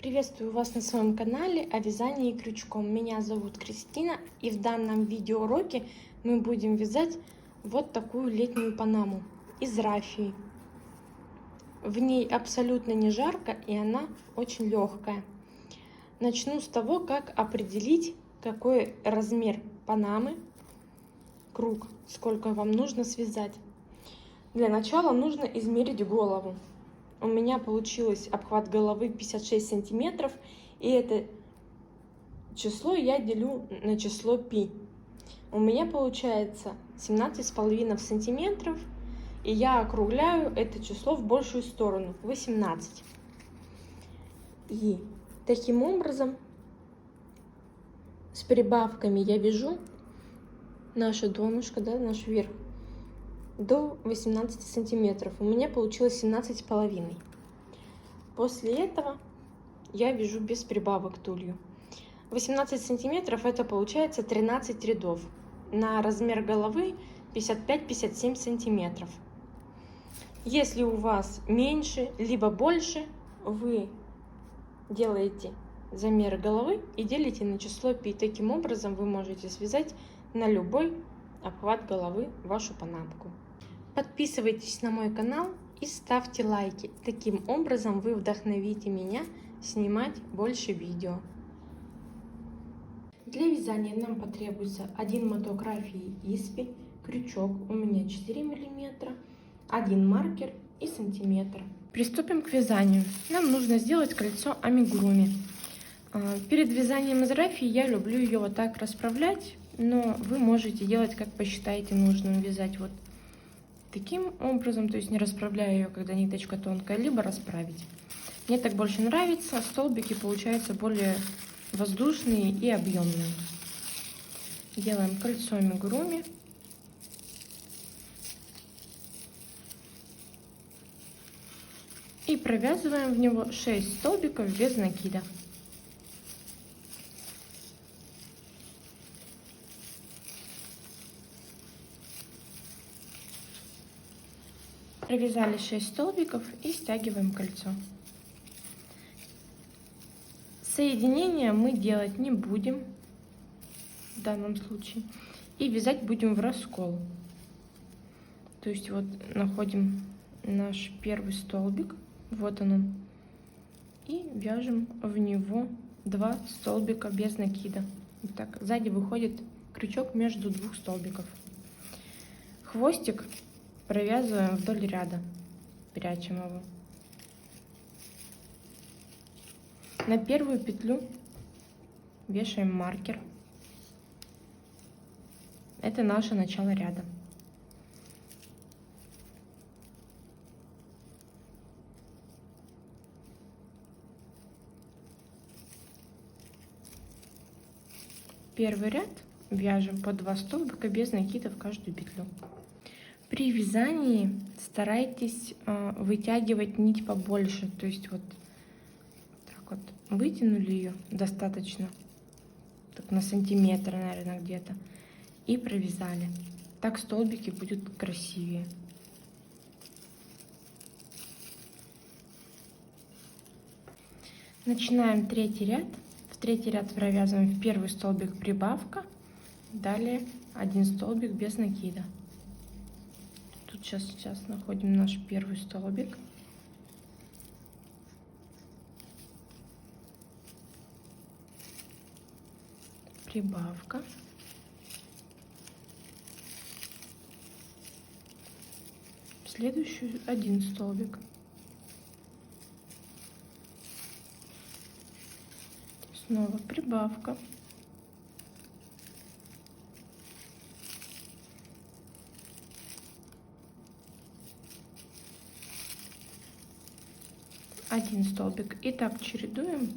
Приветствую вас на своем канале о вязании крючком. Меня зовут Кристина, и в данном видеоуроке мы будем вязать вот такую летнюю панаму из рафии. В ней абсолютно не жарко, и она очень легкая. Начну с того, как определить, какой размер панамы, круг, сколько вам нужно связать. Для начала нужно измерить голову. У меня получилось обхват головы 56 сантиметров, и это число я делю на число π. У меня получается 17,5 сантиметров, и я округляю это число в большую сторону, 18. И таким образом с прибавками я вяжу наше донышко, наш верх, до 18 сантиметров. У меня получилось 17,5. После этого я вяжу без прибавок тулью. 18 сантиметров это получается 13 рядов. На размер головы 55-57 сантиметров. Если у вас меньше либо больше, вы делаете замеры головы и делите на число π. Таким образом вы можете связать на любой обхват головы вашу панамку. Подписывайтесь на мой канал и ставьте лайки. Таким образом вы вдохновите меня снимать больше видео. Для вязания нам потребуется один моток рафии Испи, крючок у меня 4 мм, один маркер и сантиметр. Приступим к вязанию. Нам нужно сделать кольцо амигуруми. Перед вязанием из рафии я люблю ее вот так расправлять, но вы можете делать, как посчитаете нужным. Вязать вот таким образом, то есть не расправляя ее, когда ниточка тонкая, либо расправить. Мне так больше нравится, столбики получаются более воздушные и объемные. Делаем кольцо амигуруми. И провязываем в него 6 столбиков без накида. Провязали 6 столбиков и стягиваем кольцо. Соединение мы делать не будем в данном случае. И вязать будем в раскол. То есть вот находим наш первый столбик. Вот он. И вяжем в него 2 столбика без накида. Вот так. Сзади выходит крючок между двух столбиков. Хвостик провязываем вдоль ряда, прячем его. На первую петлю вешаем маркер. Это наше начало ряда. Первый ряд вяжем по 2 столбика без накида в каждую петлю. При вязании старайтесь вытягивать нить побольше, то есть вот так вот вытянули ее достаточно, так на сантиметр, наверное, где-то, и провязали. Так столбики будут красивее. Начинаем третий ряд. В третий ряд провязываем в первый столбик прибавка, далее один столбик без накида. Тут сейчас находим наш первый столбик. Прибавка. В следующую один столбик. Снова прибавка. Один столбик. И так чередуем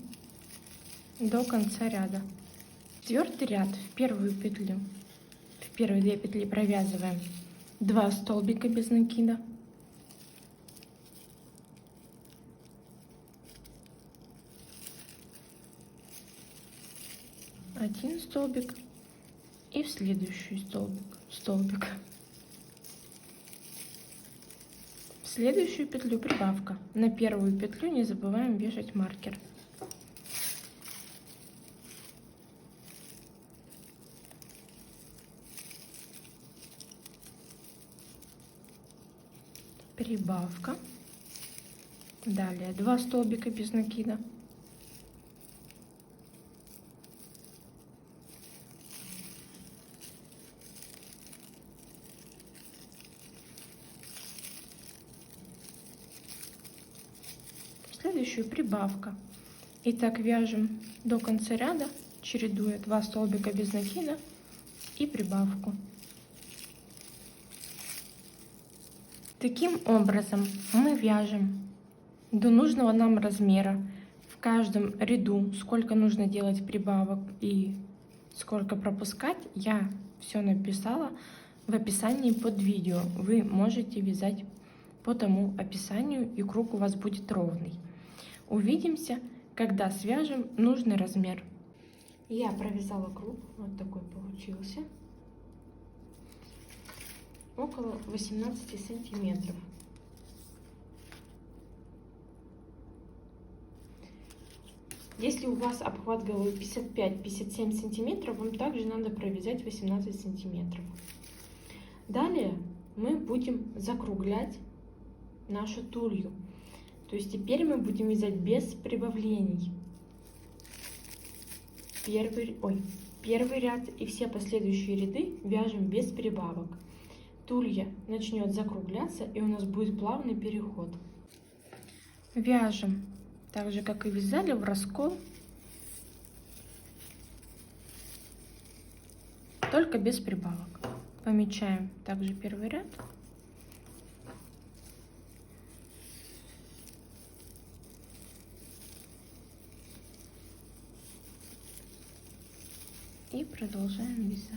до конца ряда. Четвертый ряд. В первую петлю, в первые 2 петли провязываем 2 столбика без накида. Один столбик и в следующий столбик. В следующую петлю прибавка. На первую петлю не забываем вешать маркер. прибавка. Далее 2 столбика без накида. Следующую прибавка. И так вяжем до конца ряда, чередуя 2 столбика без накида и прибавку. Таким образом мы вяжем до нужного нам размера. В каждом ряду сколько нужно делать прибавок и сколько пропускать, я все написала в описании под видео. Вы можете вязать по тому описанию, и круг у вас будет ровный. Увидимся, когда свяжем нужный размер. Я провязала круг, вот такой получился, около 18 сантиметров. Если у вас обхват головы 55-57 сантиметров, вам также надо провязать 18 сантиметров. Далее мы будем закруглять нашу тулью. То есть теперь мы будем вязать без прибавлений. Первый ряд и все последующие ряды вяжем без прибавок. Тулья начнет закругляться, и у нас будет плавный переход. Вяжем так же, как и вязали, в раскол, только без прибавок. Помечаем также первый ряд. И продолжаем вязать.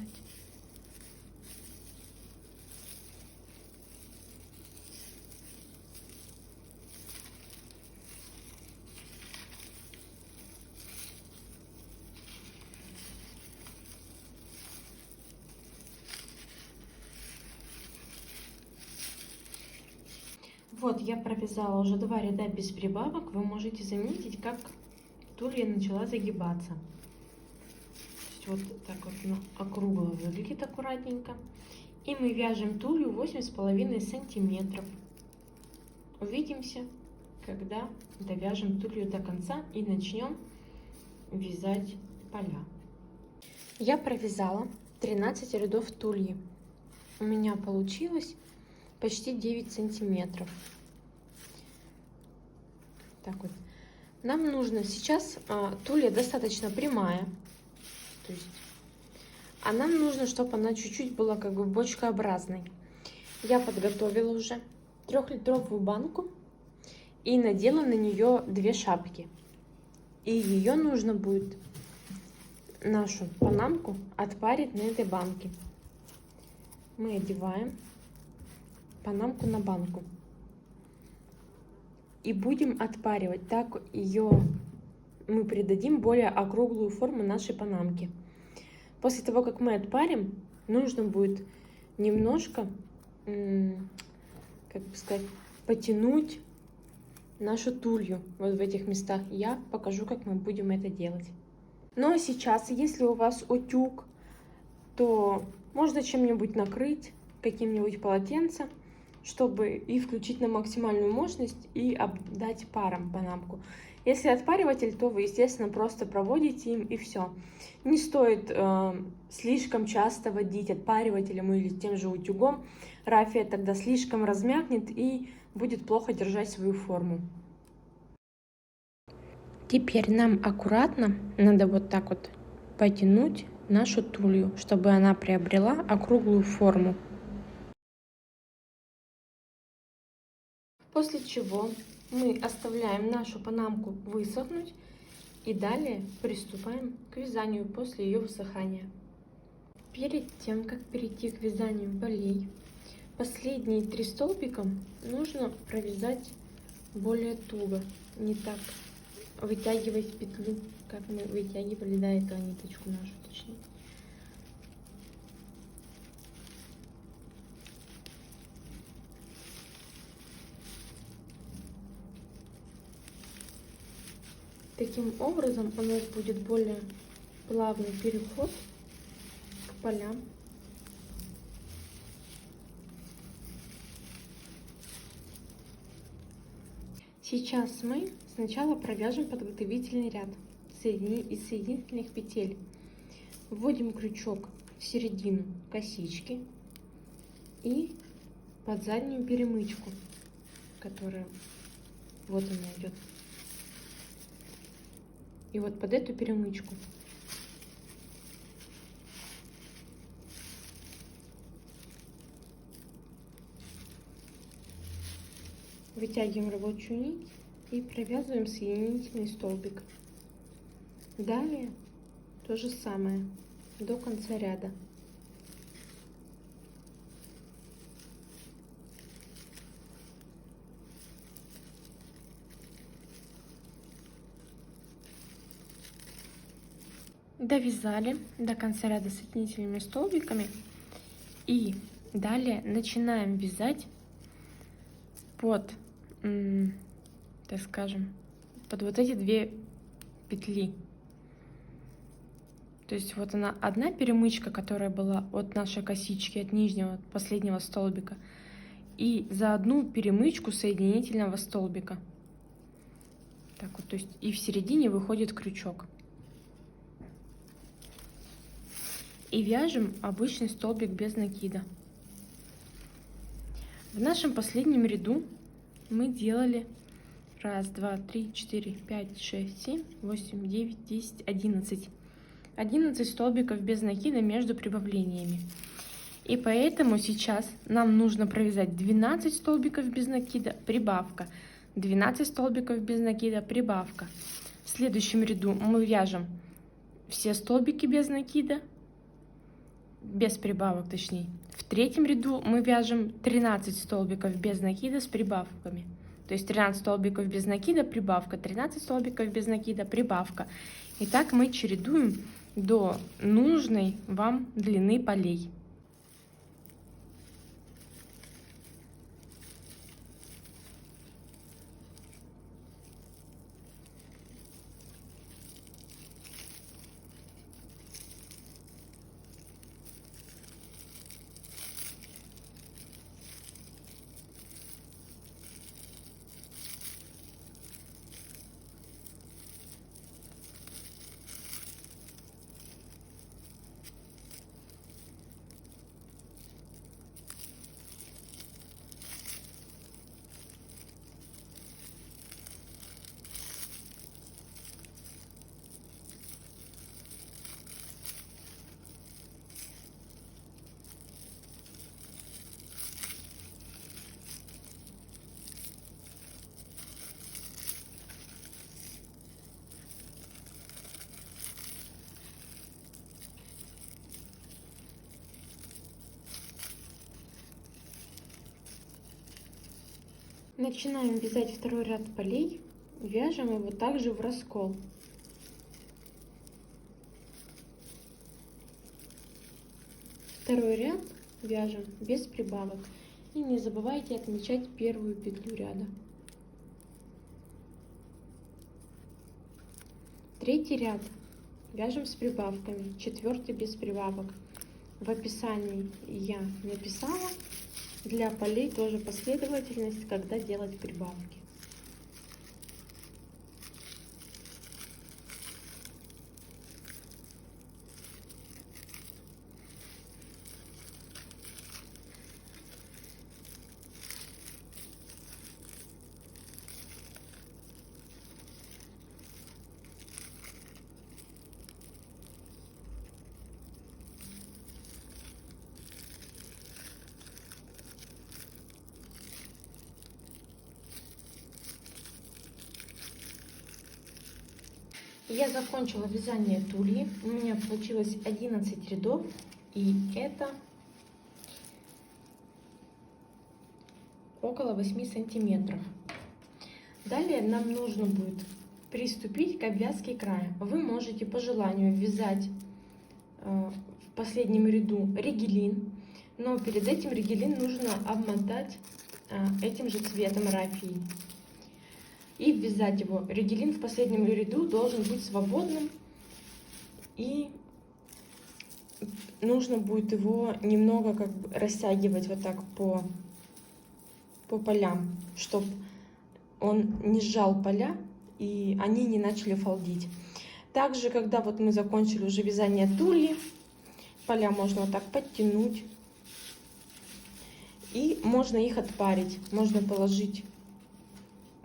Вот я провязала уже 2 ряда без прибавок. Вы можете заметить, как тулья начала загибаться. Вот так вот она округло выглядит аккуратненько. И мы вяжем тулью 8,5 сантиметров. Увидимся, когда довяжем тулью до конца и начнем вязать поля. Я провязала 13 рядов тульи. У меня получилось почти 9 сантиметров. Так вот. Нам нужно сейчас, тулья достаточно прямая. То есть, а нам нужно, чтобы она чуть-чуть была как бы бочкообразной. Я подготовила уже 3-литровую банку и надела на нее 2 шапки. И ее нужно будет, нашу панамку, отпарить на этой банке. Мы одеваем панамку на банку и будем отпаривать. Так ее мы придадим более округлую форму нашей панамки. После того, как мы отпарим, нужно будет немножко, как бы сказать, потянуть нашу тулью вот в этих местах. Я покажу, как мы будем это делать. Ну а сейчас, если у вас утюг, то можно чем-нибудь накрыть, каким-нибудь полотенцем, чтобы и включить на максимальную мощность и обдать паром панамку. Если отпариватель, то вы, естественно, просто проводите им и все. Не стоит слишком часто водить отпаривателем или тем же утюгом. Рафия тогда слишком размякнет и будет плохо держать свою форму. Теперь нам аккуратно надо вот так вот потянуть нашу тулью, чтобы она приобрела округлую форму. После чего мы оставляем нашу панамку высохнуть и далее приступаем к вязанию после ее высыхания. Перед тем, как перейти к вязанию полей, последние 3 столбика нужно провязать более туго, не так вытягивать петлю, как мы вытягивали до этого ниточку нашу, точнее. Таким образом у нас будет более плавный переход к полям. Сейчас мы сначала провяжем подготовительный ряд из соединительных петель. Вводим крючок в середину косички и под заднюю перемычку, которая вот она идет. И вот под эту перемычку. Вытягиваем рабочую нить и провязываем соединительный столбик. Далее то же самое до конца ряда. Довязали до конца ряда соединительными столбиками и далее начинаем вязать под, так скажем, под вот эти две петли. То есть вот она, одна перемычка, которая была от нашей косички, от нижнего, от последнего столбика, и за одну перемычку соединительного столбика. Так вот, то есть и в середине выходит крючок. И вяжем обычный столбик без накида. В нашем последнем ряду мы делали 1, 2, 3, 4, 5, 6, 7, 8, 9, 10, 11. 11 столбиков без накида между прибавлениями. И поэтому сейчас нам нужно провязать 12 столбиков без накида, прибавка. 12 столбиков без накида, прибавка. В следующем ряду мы вяжем все столбики без накида, без прибавок точнее. В третьем ряду мы вяжем 13 столбиков без накида с прибавками. То есть 13 столбиков без накида, прибавка, 13 столбиков без накида, прибавка. И так мы чередуем до нужной вам длины полей. Начинаем вязать второй ряд полей, вяжем его также в раскол. Второй ряд вяжем без прибавок. И не забывайте отмечать первую петлю ряда. Третий ряд вяжем с прибавками, четвертый без прибавок. В описании я написала для полей тоже последовательность, когда делать прибавки. Я закончила вязание тульи. У меня получилось 11 рядов, и это около 8 сантиметров. Далее нам нужно будет приступить к обвязке края. Вы можете по желанию вязать в последнем ряду ригелин, но перед этим ригелин нужно обмотать этим же цветом рафии и ввязать его. Ригелин в последнем ряду должен быть свободным, и нужно будет его немного как бы растягивать вот так по полям, чтобы он не сжал поля и они не начали фалдить. Также, когда вот мы закончили уже вязание тульи, поля можно вот так подтянуть. И можно их отпарить. Можно положить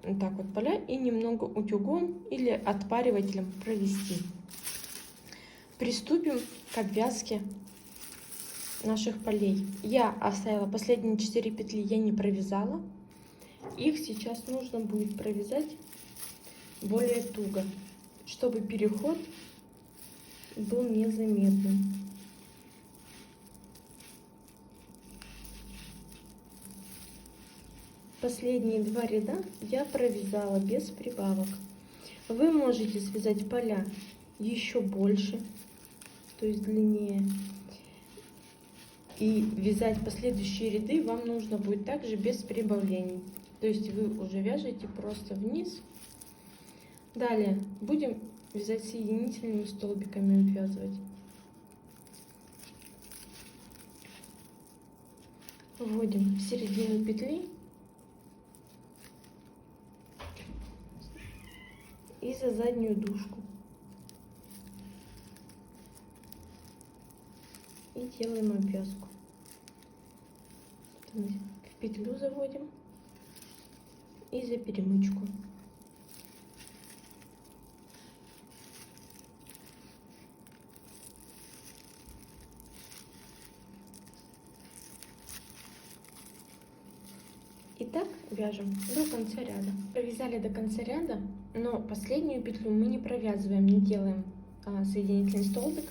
вот так вот поля и немного утюгом или отпаривателем провести. Приступим к обвязке наших полей. Я оставила последние 4 петли, я не провязала. Их сейчас нужно будет провязать более туго, чтобы переход был незаметным. Последние 2 ряда я провязала без прибавок. Вы можете связать поля еще больше, то есть длиннее. И вязать последующие ряды вам нужно будет также без прибавлений. То есть вы уже вяжете просто вниз. Далее будем вязать соединительными столбиками, обвязывать. Вводим в середину петли и за заднюю дужку. И делаем обвязку. В петлю заводим и за перемычку. Итак, вяжем до конца ряда. Провязали до конца ряда, но последнюю петлю мы не провязываем, не делаем соединительный столбик,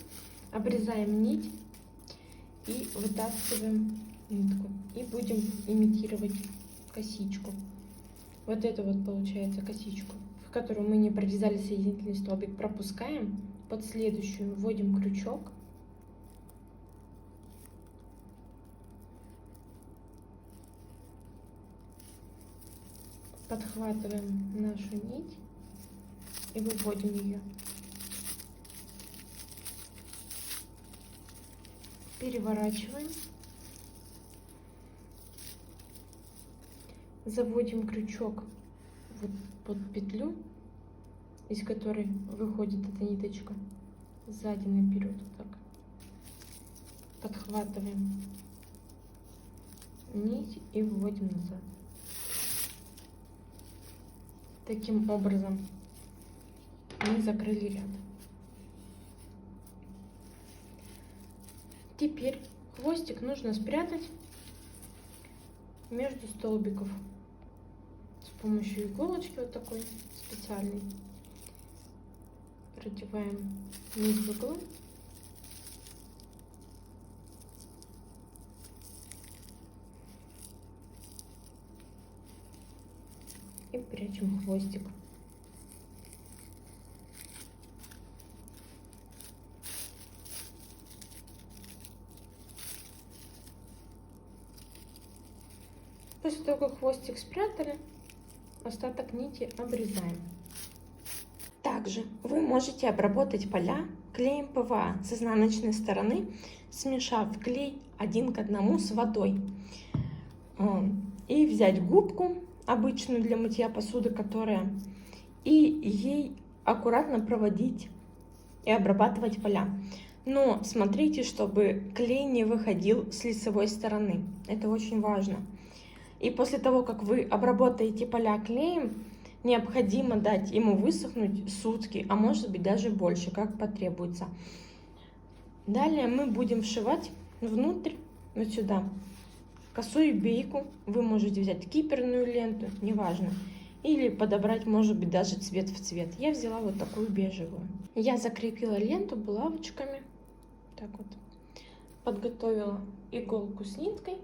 обрезаем нить и вытаскиваем нитку. И будем имитировать косичку. Вот это вот получается косичку, в которую мы не провязали соединительный столбик. Пропускаем, под следующую вводим крючок. Подхватываем нашу нить и выводим ее. Переворачиваем. Заводим крючок вот под петлю, из которой выходит эта ниточка, сзади наперед, вот так. Подхватываем нить и выводим назад. Таким образом мы закрыли ряд. Теперь хвостик нужно спрятать между столбиков с помощью иголочки вот такой специальной. Продеваем нить в углы. И прячем хвостик. После того, как хвостик спрятали, остаток нити обрезаем. Также вы можете обработать поля клеем ПВА с изнаночной стороны, смешав клей 1 к 1 с водой. И взять губку обычную для мытья посуды, и ей аккуратно проводить и обрабатывать поля. Но смотрите, чтобы клей не выходил с лицевой стороны. Это очень важно. И после того, как вы обработаете поля клеем, необходимо дать ему высохнуть сутки, а может быть даже больше, как потребуется. Далее мы будем вшивать внутрь, вот сюда, косую бейку. Вы можете взять киперную ленту, неважно. Или подобрать, может быть, даже цвет в цвет. Я взяла вот такую бежевую. Я закрепила ленту булавочками. Так вот. Подготовила иголку с ниткой.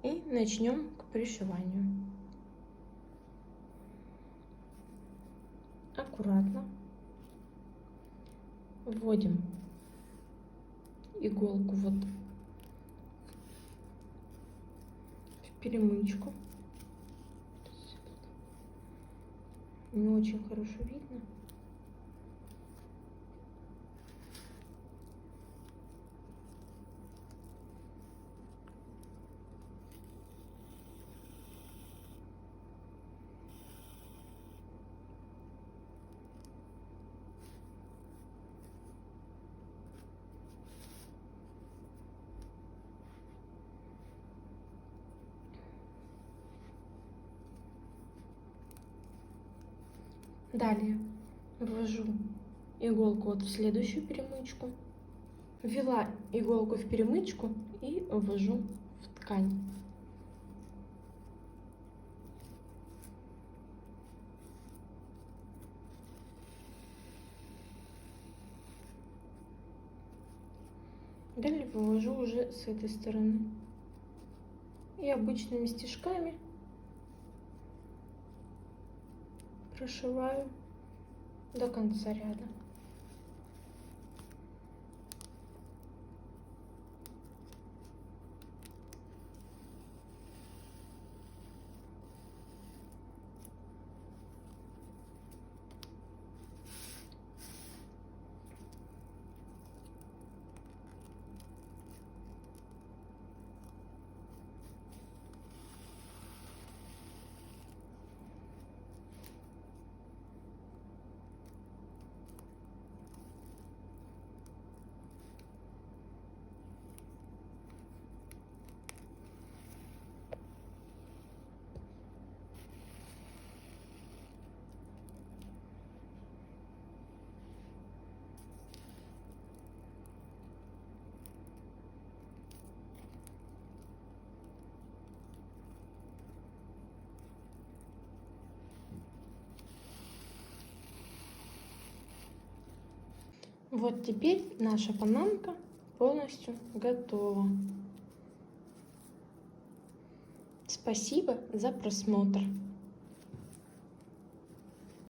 И начнем к пришиванию. Аккуратно вводим иголку вот в перемычку. Не очень хорошо видно. Далее ввожу иголку вот в следующую перемычку. Ввела иголку в перемычку и ввожу в ткань. Далее вывожу уже с этой стороны. И обычными стежками прошиваю до конца ряда. Вот теперь наша панамка полностью готова. Спасибо за просмотр.